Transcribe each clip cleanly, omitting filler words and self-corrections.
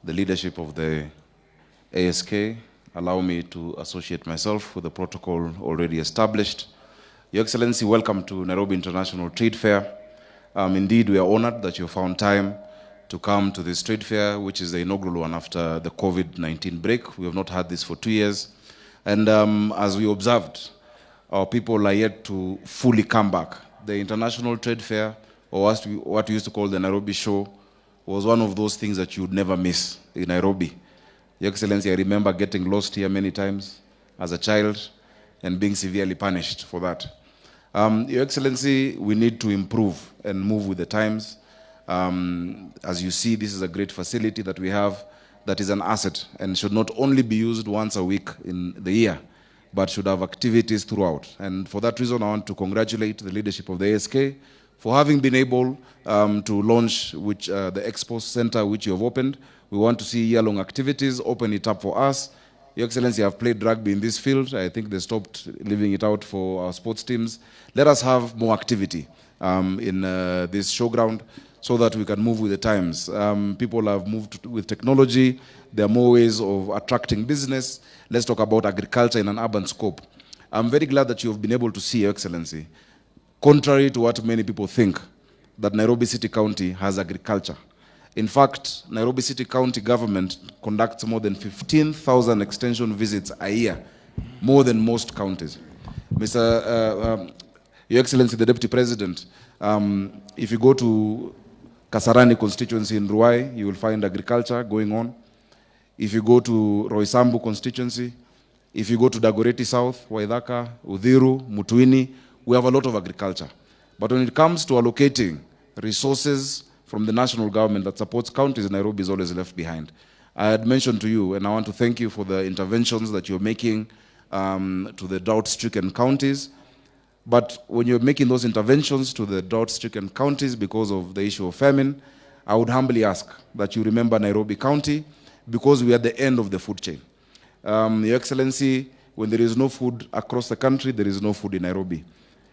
the leadership of the ASK, allow me to associate myself with the protocol already established. Your Excellency, welcome to Nairobi International Trade Fair. Indeed, we are honored that you found time to come to this trade fair, which is the inaugural one after the COVID-19 break. We have not had this for 2 years. And as we observed, our people are yet to fully come back. The International Trade Fair, or what we used to call the Nairobi Show, was one of those things that you would never miss in Nairobi. Your Excellency, I remember getting lost here many times as a child and being severely punished for that. Your Excellency, we need to improve and move with the times. As you see, this is a great facility that we have that is an asset and should not only be used once a week in the year, but should have activities throughout. And for that reason, I want to congratulate the leadership of the ASK for having been able to launch the Expo Center which you have opened. We want to see year-long activities, open it up for us. Your Excellency, I've played rugby in this field. I think they stopped leaving it out for our sports teams. Let us have more activity in this showground so that we can move with the times. People have moved with technology. There are more ways of attracting business. Let's talk about agriculture in an urban scope. I'm very glad that you've been able to see, Your Excellency, contrary to what many people think, that Nairobi City County has agriculture. In fact, Nairobi City County government conducts more than 15,000 extension visits a year, more than most counties. Your Excellency, the Deputy President, if you go to Kasarani constituency in Ruai, you will find agriculture going on. If you go to Roysambu constituency, if you go to Dagoretti South, Waithaka, Udhiru, Mutuini, we have a lot of agriculture. But when it comes to allocating resources from the national government that supports counties, Nairobi is always left behind. I had mentioned to you, and I want to thank you for the interventions that you're making to the drought-stricken counties. But when you're making those interventions to the drought-stricken counties because of the issue of famine, I would humbly ask that you remember Nairobi County, because we are at the end of the food chain. Your Excellency, when there is no food across the country, there is no food in Nairobi.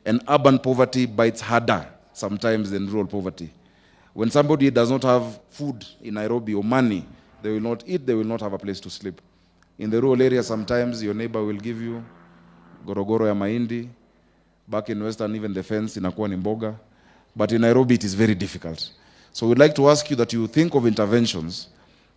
And urban poverty bites harder sometimes than rural poverty. When somebody does not have food in Nairobi or money, they will not eat, they will not have a place to sleep. In the rural area, sometimes your neighbor will give you gorogoro ya mahindi. Back in Western, even the fence inakuwa ni mboga. But in Nairobi, it is very difficult. So we'd like to ask you that you think of interventions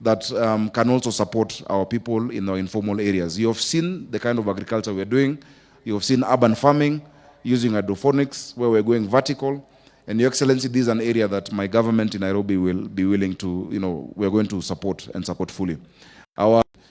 that can also support our people in our informal areas. You have seen the kind of agriculture we're doing. You have seen urban farming, using hydroponics, where we're going vertical. And Your Excellency, this is an area that my government in Nairobi will be willing to, we're going to support and support fully.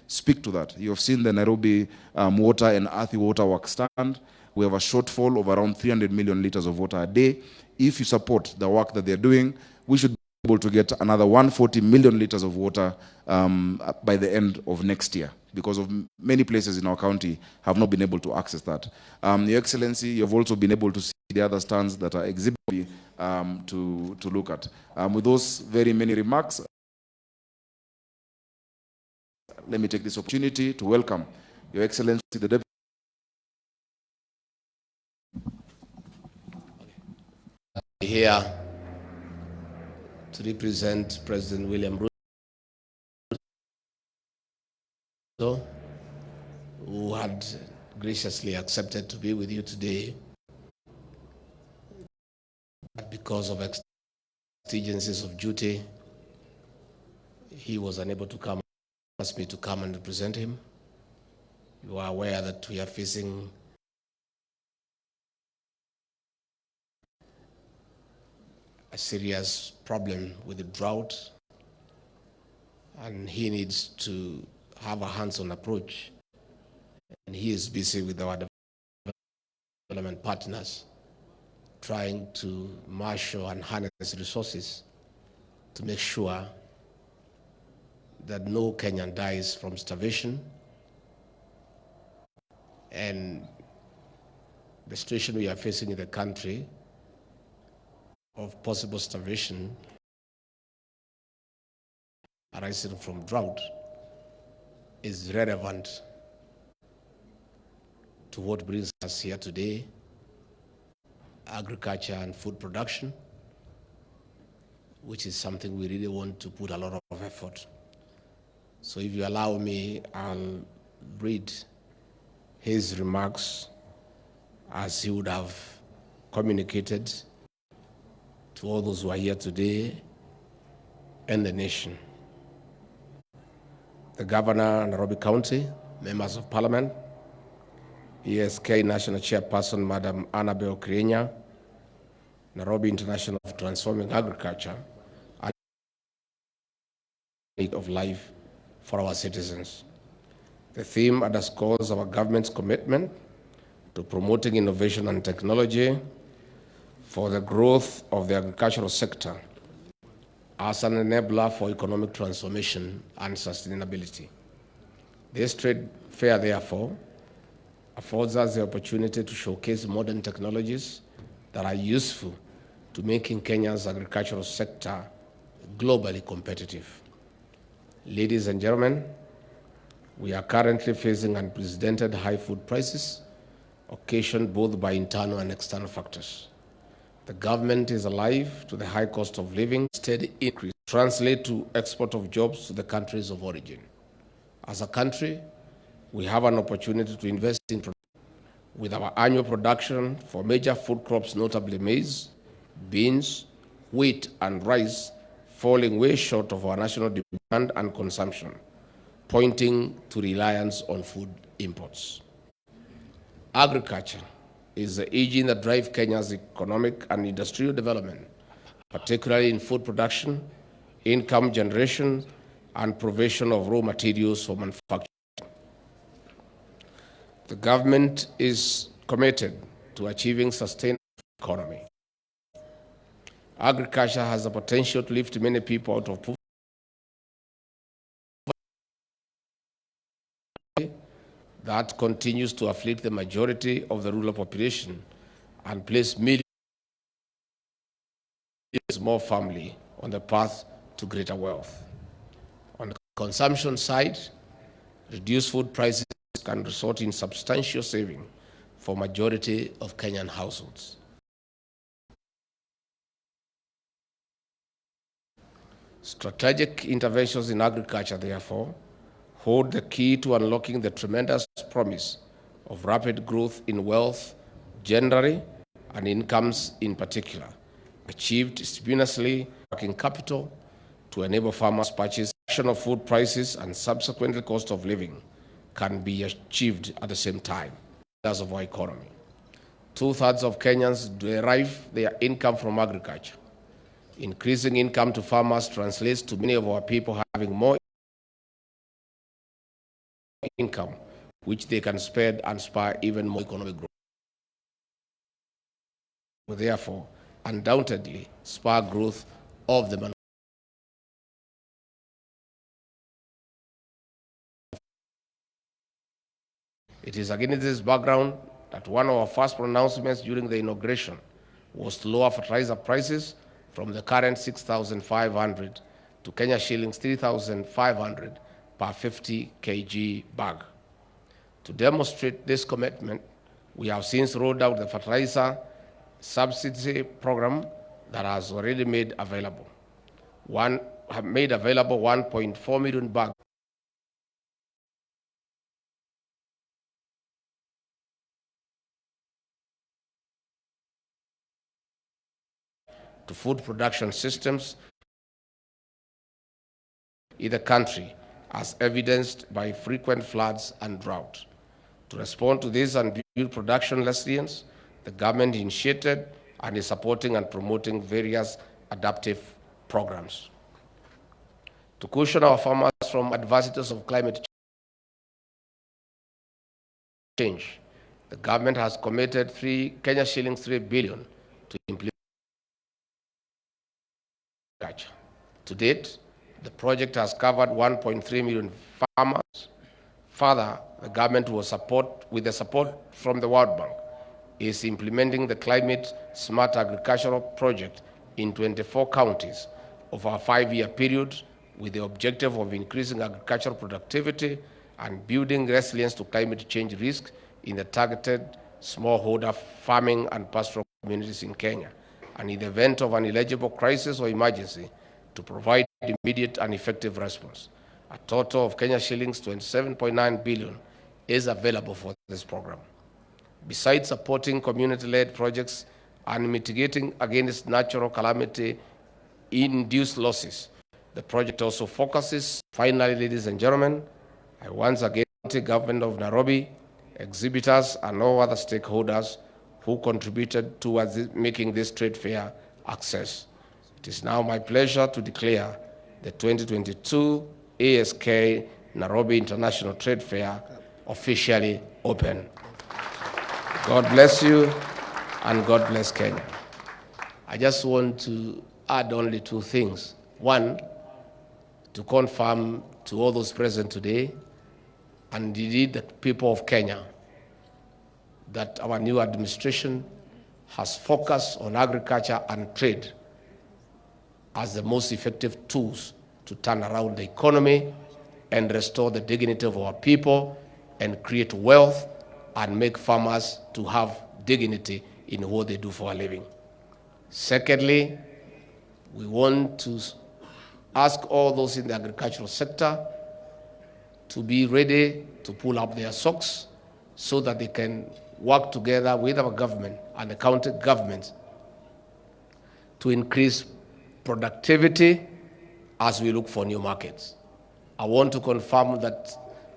Speak to that. You have seen the Nairobi water and earthy water work stand. We have a shortfall of around 300 million liters of water a day. If you support the work that they're doing, we should be able to get another 140 million liters of water by the end of next year, because of many places in our county have not been able to access that. Your Excellency, you have also been able to see the other stands that are exhibited to look at. With those very many remarks, let me take this opportunity to welcome Your Excellency, the Deputy. Here to represent President William Ruto, who had graciously accepted to be with you today, but because of exigencies of duty, he was unable to come. Asked me to come and represent him. You are aware that we are facing a serious problem with the drought, and he needs to have a hands-on approach, and he is busy with our development partners trying to marshal and harness resources to make sure that no Kenyan dies from starvation. And the situation we are facing in the country of possible starvation arising from drought is relevant to what brings us here today, agriculture and food production, which is something we really want to put a lot of effort So if you allow me, I'll read his remarks as he would have communicated to all those who are here today and the nation. The Governor, Nairobi County, members of Parliament, ESK National Chairperson, Madam Annabel Krienya, Nairobi International of Transforming Agriculture, and of life for our citizens. The theme underscores our government's commitment to promoting innovation and technology for the growth of the agricultural sector as an enabler for economic transformation and sustainability. This trade fair, therefore, affords us the opportunity to showcase modern technologies that are useful to making Kenya's agricultural sector globally competitive. Ladies and gentlemen, we are currently facing unprecedented high food prices, occasioned both by internal and external factors. The government is alive to the high cost of living, steady increase, translate to export of jobs to the countries of origin. As a country, we have an opportunity to invest in production. With our annual production for major food crops, notably maize, beans, wheat, and rice, falling way short of our national demand and consumption, pointing to reliance on food imports. Agriculture is the engine that drives Kenya's economic and industrial development, particularly in food production, income generation, and provision of raw materials for manufacturing. The government is committed to achieving sustainable economy. Agriculture has the potential to lift many people out of poverty that continues to afflict the majority of the rural population and place millions more family on the path to greater wealth. On the consumption side, reduced food prices can result in substantial saving for majority of Kenyan households. Strategic interventions in agriculture, therefore, hold the key to unlocking the tremendous promise of rapid growth in wealth generally and incomes in particular, achieved simultaneously working capital to enable farmers purchase of food prices and subsequently cost of living can be achieved at the same time as of our economy. 2/3 of Kenyans derive their income from agriculture. Increasing income to farmers translates to many of our people having more income, which they can spend and spur even more economic growth. Will therefore undoubtedly spur growth of the manufacturing. It is against this background that one of our first pronouncements during the inauguration was to lower fertilizer prices from the current 6,500 to Kenya shillings 3,500 per 50 kg bag. To demonstrate this commitment, we have since rolled out the fertilizer subsidy program that has already made available 1.4 million bags to food production systems in the country, as evidenced by frequent floods and drought. To respond to this and build production resilience, the government initiated and is supporting and promoting various adaptive programs. To cushion our farmers from adversities of climate change, the government has committed Kenya shillings 3 billion to implement. To date, the project has covered 1.3 million farmers. Further, the government will with the support from the World Bank, is implementing the Climate Smart Agricultural Project in 24 counties of our 5-year period with the objective of increasing agricultural productivity and building resilience to climate change risk in the targeted smallholder farming and pastoral communities in Kenya, and in the event of an eligible crisis or emergency, to provide immediate and effective response. A total of Kenya shillings 27.9 billion is available for this program. Besides supporting community-led projects and mitigating against natural calamity-induced losses, the project also focuses, finally, ladies and gentlemen, I once again thank the government of Nairobi, exhibitors, and all other stakeholders who contributed towards making this trade fair a success. It is now my pleasure to declare the 2022 ASK Nairobi International Trade Fair officially open. God bless you, and God bless Kenya. I just want to add only two things. One, to confirm to all those present today, and indeed the people of Kenya, that our new administration has focused on agriculture and trade as the most effective tools to turn around the economy and restore the dignity of our people and create wealth and make farmers to have dignity in what they do for a living. Secondly, we want to ask all those in the agricultural sector to be ready to pull up their socks so that they can work together with our government and the county governments to increase productivity as we look for new markets. I want to confirm that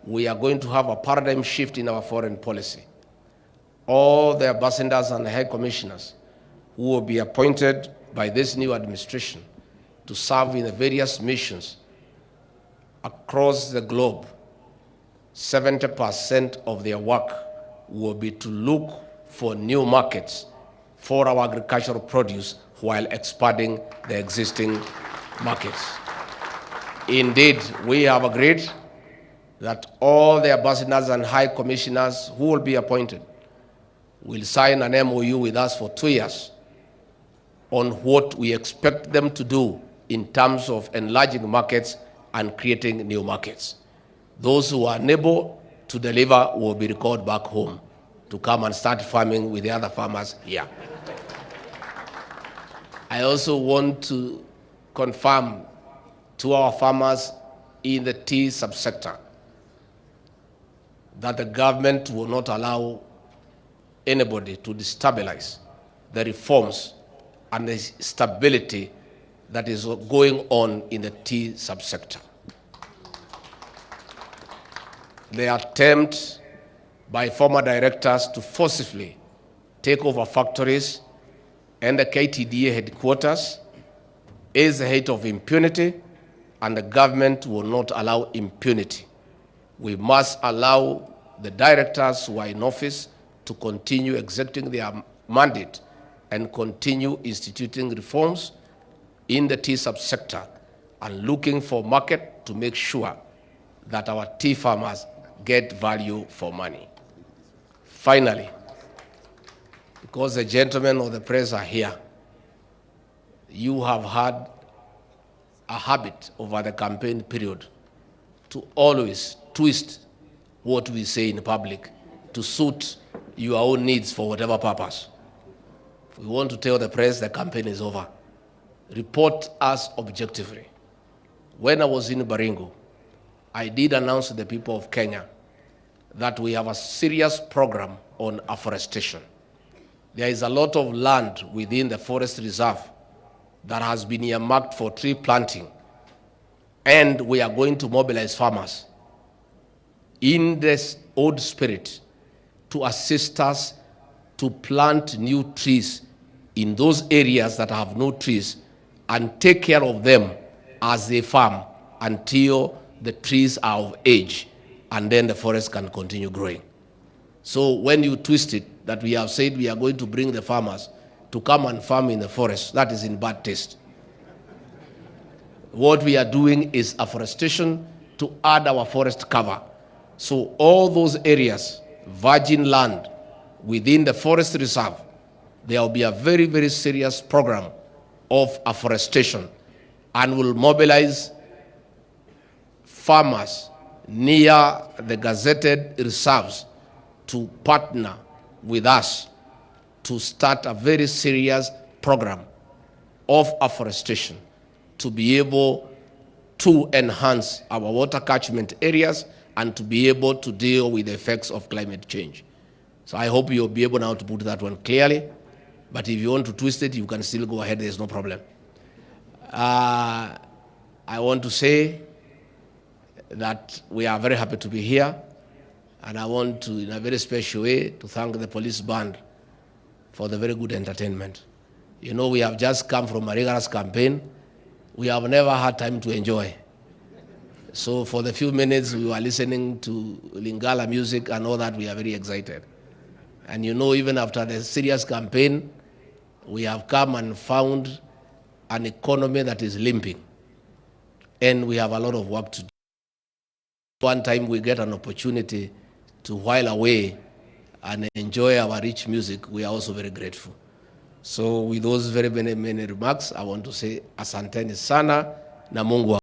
we are going to have a paradigm shift in our foreign policy. All the ambassadors and the high commissioners who will be appointed by this new administration to serve in the various missions across the globe, 70% of their work will be to look for new markets for our agricultural produce while expanding the existing markets. Indeed, we have agreed that all the ambassadors and high commissioners who will be appointed will sign an MOU with us for 2 years on what we expect them to do in terms of enlarging markets and creating new markets. Those who are unable to deliver will be recalled back home to come and start farming with the other farmers here. I also want to confirm to our farmers in the tea subsector that the government will not allow anybody to destabilize the reforms and the stability that is going on in the tea subsector. The attempt by former directors to forcibly take over factories and the KTDA headquarters is the height of impunity, and the government will not allow impunity. We must allow the directors who are in office to continue executing their mandate and continue instituting reforms in the tea subsector and looking for market to make sure that our tea farmers get value for money. Finally, because the gentlemen of the press are here, you have had a habit over the campaign period to always twist what we say in public to suit your own needs for whatever purpose. We want to tell the press the campaign is over. Report us objectively. When I was in Baringo, I did announce to the people of Kenya that we have a serious program on afforestation. There is a lot of land within the forest reserve that has been earmarked for tree planting, and we are going to mobilize farmers in this old spirit to assist us to plant new trees in those areas that have no trees and take care of them as they farm until the trees are of age, and then the forest can continue growing. So when you twist it, that we have said we are going to bring the farmers to come and farm in the forest, that is in bad taste. What we are doing is afforestation to add our forest cover. So all those areas, virgin land within the forest reserve, there will be a very, very serious program of afforestation, and will mobilize farmers near the gazetted reserves to partner with us to start a very serious program of afforestation to be able to enhance our water catchment areas and to be able to deal with the effects of climate change. So I hope you'll be able now to put that one clearly. But if you want to twist it, you can still go ahead, there's no problem. I want to say that we are very happy to be here. And I want to, in a very special way, to thank the police band for the very good entertainment. You know, we have just come from a rigorous campaign. We have never had time to enjoy. So for the few minutes we were listening to Lingala music and all that, we are very excited. And you know, even after the serious campaign, we have come and found an economy that is limping. And we have a lot of work to do. One time we get an opportunity to while away and enjoy our rich music, we are also very grateful. So with those very many remarks, I want to say asanteni sana na Mungu